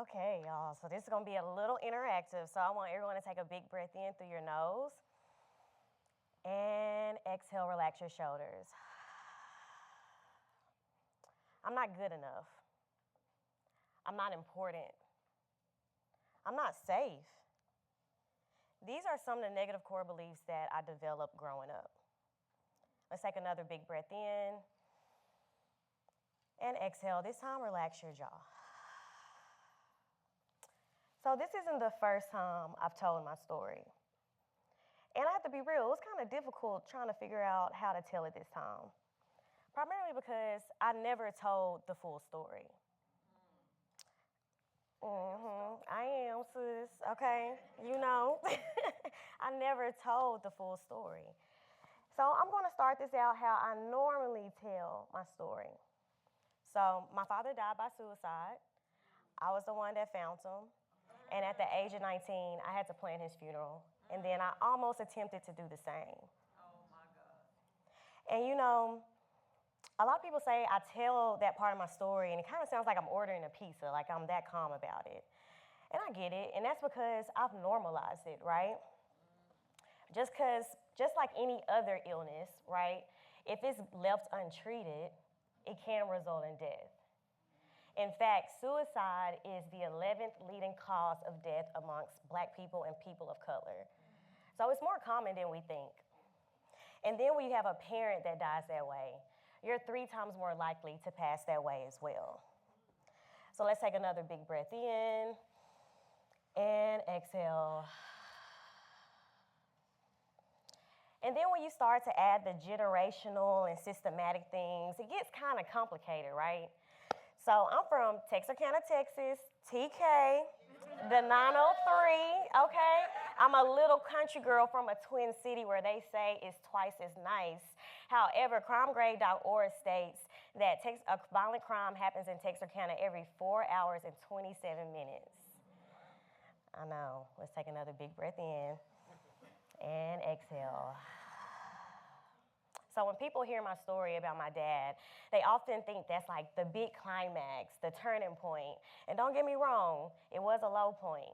Okay, y'all, so this is gonna be a little interactive. So I want everyone to take a big breath in through your nose and exhale, relax your shoulders. I'm not good enough. I'm not important. I'm not safe. These are some of the negative core beliefs that I developed growing up. Let's take another big breath in and exhale. This time, relax your jaw. So this isn't the first time I've told my story. And I have to be real, it was kind of difficult trying to figure out how to tell it this time. Primarily because I never told the full story. I am, sis, okay? You know. I never told the full story. So I'm gonna start this out how I normally tell my story. So my father died by suicide. I was the one that found him. And at the age of 19, I had to plan his funeral. And then I almost attempted to do the same. Oh my God. And you know, a lot of people say I tell that part of my story and it kind of sounds like I'm ordering a pizza, like I'm that calm about it. And I get it, and that's because I've normalized it, right? Just like any other illness, right? If it's left untreated, it can result in death. In fact, suicide is the 11th leading cause of death amongst Black people and people of color. So it's more common than we think. And then when you have a parent that dies that way, you're 3 times more likely to pass that way as well. So let's take another big breath in and exhale. And then when you start to add the generational and systematic things, it gets kind of complicated, right? So I'm from Texarkana, Texas, TK, the 903, okay? I'm a little country girl from a twin city where they say it's twice as nice. However, crimegrade.org states that a violent crime happens in Texarkana every 4 hours and 27 minutes. I know. Let's take another big breath in and exhale. So when people hear my story about my dad, they often think that's like the big climax, the turning point. And don't get me wrong, it was a low point.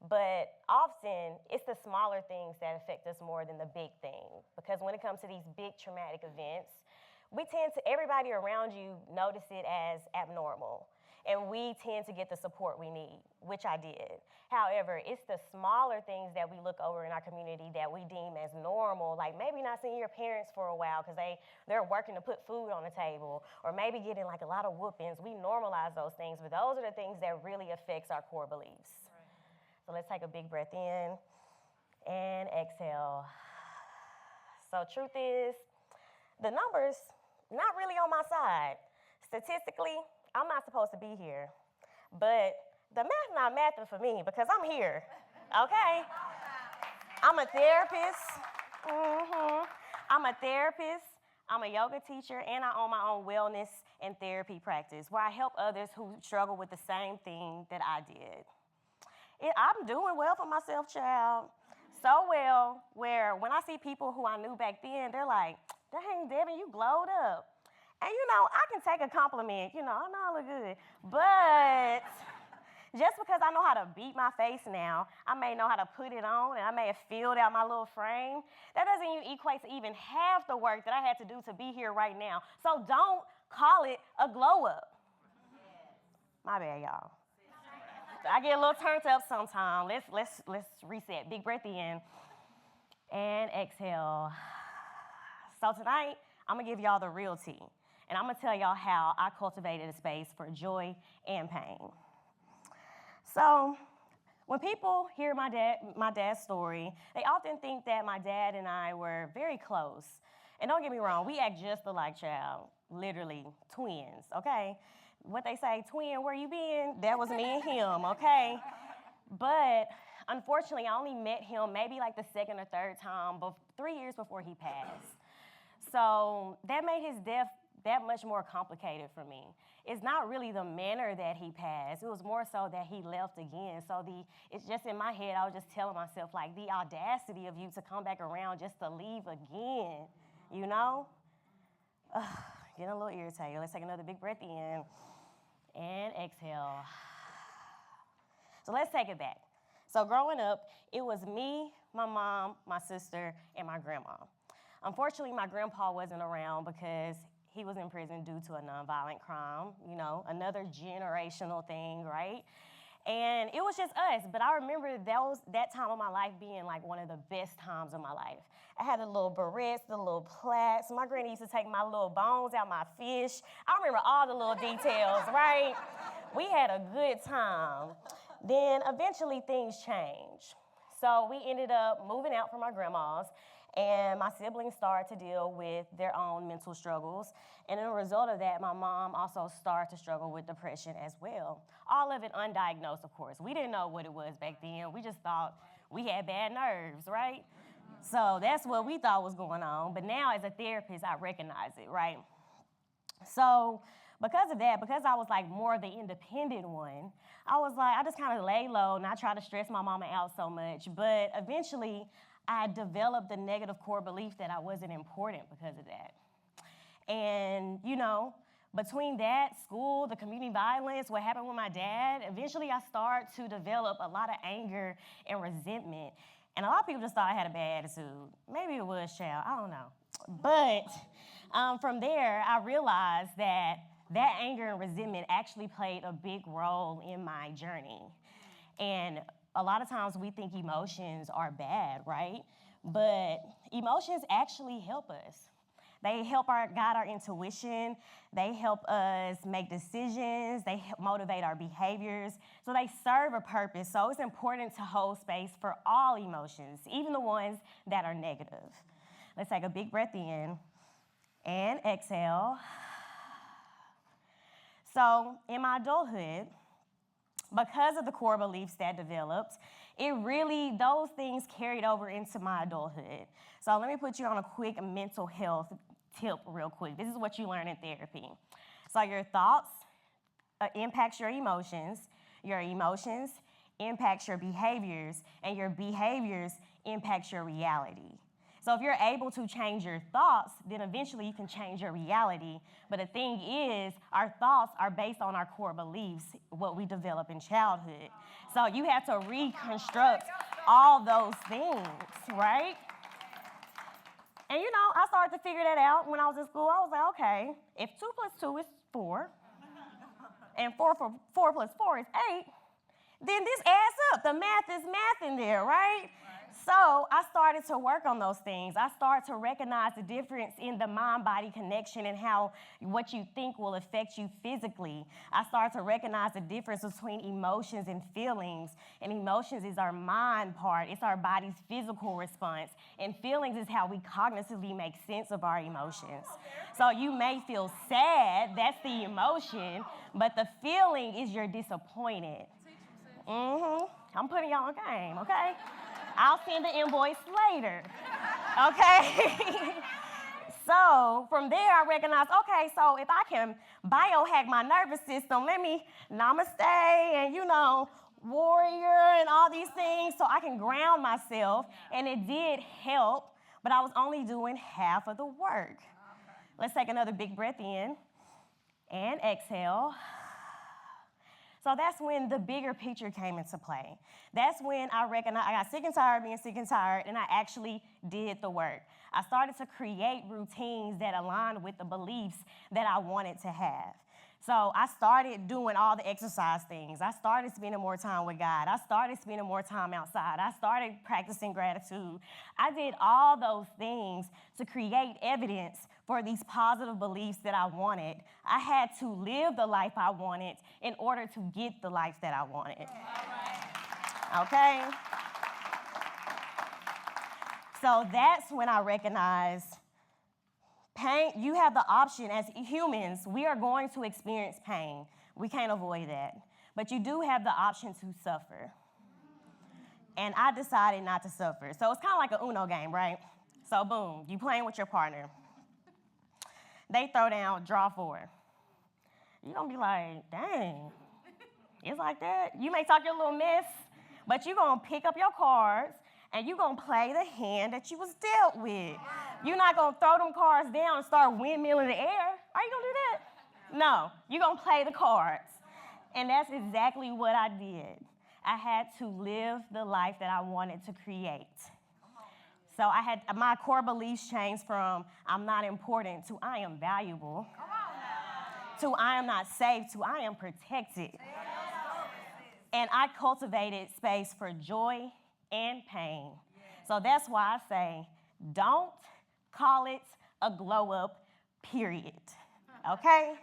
But often, it's the smaller things that affect us more than the big thing. Because when it comes to these big traumatic events, everybody around you notice it as abnormal. And we tend to get the support we need, which I did. However, it's the smaller things that we look over in our community that we deem as normal, like maybe not seeing your parents for a while because they're working to put food on the table, or maybe getting like a lot of whoopings. We normalize those things, but those are the things that really affects our core beliefs. Right. So let's take a big breath in and exhale. So truth is, the numbers, not really on my side. Statistically, I'm not supposed to be here, but the math not mathing for me because I'm here, okay? I'm a therapist. I'm a therapist. I'm a yoga teacher, and I own my own wellness and therapy practice where I help others who struggle with the same thing that I did. I'm doing well for myself, child. So well, where when I see people who I knew back then, they're like, dang, Devyn, you glowed up. And you know, I can take a compliment, I know I look good. But just because I know how to beat my face now, I may know how to put it on and I may have filled out my little frame. That doesn't even equate to even half the work that I had to do to be here right now. So don't call it a glow up. My bad, y'all. I get a little turned up sometimes. Let's reset. Big breath in and exhale. So tonight, I'm gonna give y'all the real tea. And I'm gonna tell y'all how I cultivated a space for joy and pain. So when people hear my dad's story, they often think that my dad and I were very close. And don't get me wrong, we act just alike, child. Literally twins, okay? What they say, twin, where you been? That was me and him, okay? But unfortunately, I only met him maybe like the second or third time, 3 years before he passed. So that made his death that much more complicated for me. It's not really the manner that he passed. It was more so that he left again. So it's just in my head, I was just telling myself, like, the audacity of you to come back around just to leave again, you know? Getting a little irritated. Let's take another big breath in and exhale. So let's take it back. So growing up, it was me, my mom, my sister, and my grandma. Unfortunately, my grandpa wasn't around because he was in prison due to a nonviolent crime, another generational thing, right? And it was just us. But I remember that time of my life being like one of the best times of my life. I had the little barrettes, the little plaits. My granny used to take my little bones out my fish. I remember all the little details, right? We had a good time. Then eventually things changed. So we ended up moving out from our grandma's, and my siblings started to deal with their own mental struggles. And as a result of that, my mom also started to struggle with depression as well. All of it undiagnosed, of course. We didn't know what it was back then. We just thought we had bad nerves, right? So that's what we thought was going on. But now as a therapist, I recognize it, right? So because of that, because I was like more of the independent one, I was like, I just kind of lay low, not try to stress my mama out so much. But eventually, I developed the negative core belief that I wasn't important because of that. And, between that, school, the community violence, what happened with my dad, eventually I started to develop a lot of anger and resentment. And a lot of people just thought I had a bad attitude. Maybe it was, child, I don't know. But from there, I realized that anger and resentment actually played a big role in my journey. And a lot of times we think emotions are bad, right? But emotions actually help us. They help guide our intuition. They help us make decisions. They help motivate our behaviors. So they serve a purpose. So it's important to hold space for all emotions, even the ones that are negative. Let's take a big breath in and exhale. So in my adulthood, because of the core beliefs that developed, those things carried over into my adulthood. So let me put you on a quick mental health tip real quick. This is what you learn in therapy. So your thoughts impacts your emotions impacts your behaviors, and your behaviors impacts your reality. So if you're able to change your thoughts, then eventually you can change your reality. But the thing is, our thoughts are based on our core beliefs, what we develop in childhood. So you have to reconstruct all those things, right? And I started to figure that out when I was in school. I was like, okay, if 2 plus 2 is 4, and 4 plus 4 is 8, then this adds up. The math is math in there, right? So I started to work on those things. I started to recognize the difference in the mind-body connection and how what you think will affect you physically. I started to recognize the difference between emotions and feelings. And emotions is our mind part. It's our body's physical response. And feelings is how we cognitively make sense of our emotions. So you may feel sad, that's the emotion, but the feeling is you're disappointed. I'm putting y'all on game, okay? I'll send the invoice later, okay? So from there, I recognized, okay, so if I can biohack my nervous system, let me namaste and, warrior and all these things so I can ground myself. And it did help, but I was only doing half of the work. Let's take another big breath in and exhale. So that's when the bigger picture came into play. That's when I recognized I got sick and tired of being sick and tired, and I actually did the work. I started to create routines that aligned with the beliefs that I wanted to have. So I started doing all the exercise things. I started spending more time with God. I started spending more time outside. I started practicing gratitude. I did all those things to create evidence for these positive beliefs that I wanted. I had to live the life I wanted in order to get the life that I wanted. Okay? So that's when I recognized pain. You have the option as humans, we are going to experience pain. We can't avoid that. But you do have the option to suffer. And I decided not to suffer. So it's kind of like an Uno game, right? So boom, you playing with your partner. They throw down, draw 4. You're going to be like, dang, it's like that? You may talk your little mess, but you're going to pick up your cards and you're going to play the hand that you was dealt with. You're not going to throw them cards down and start windmilling the air. Are you going to do that? No, you're going to play the cards. And that's exactly what I did. I had to live the life that I wanted to create. So my core beliefs changed from I'm not important to I am valuable, to I am not safe, to I am protected. And I cultivated space for joy and pain. So that's why I say, don't call it a glow up, period. Okay?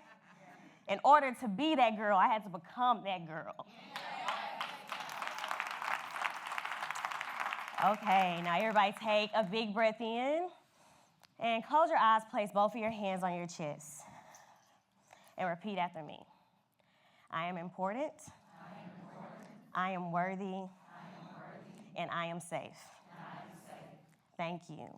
In order to be that girl, I had to become that girl. Okay, now everybody take a big breath in and close your eyes, place both of your hands on your chest, and repeat after me. I am important. I am worthy. And I am safe. Thank you.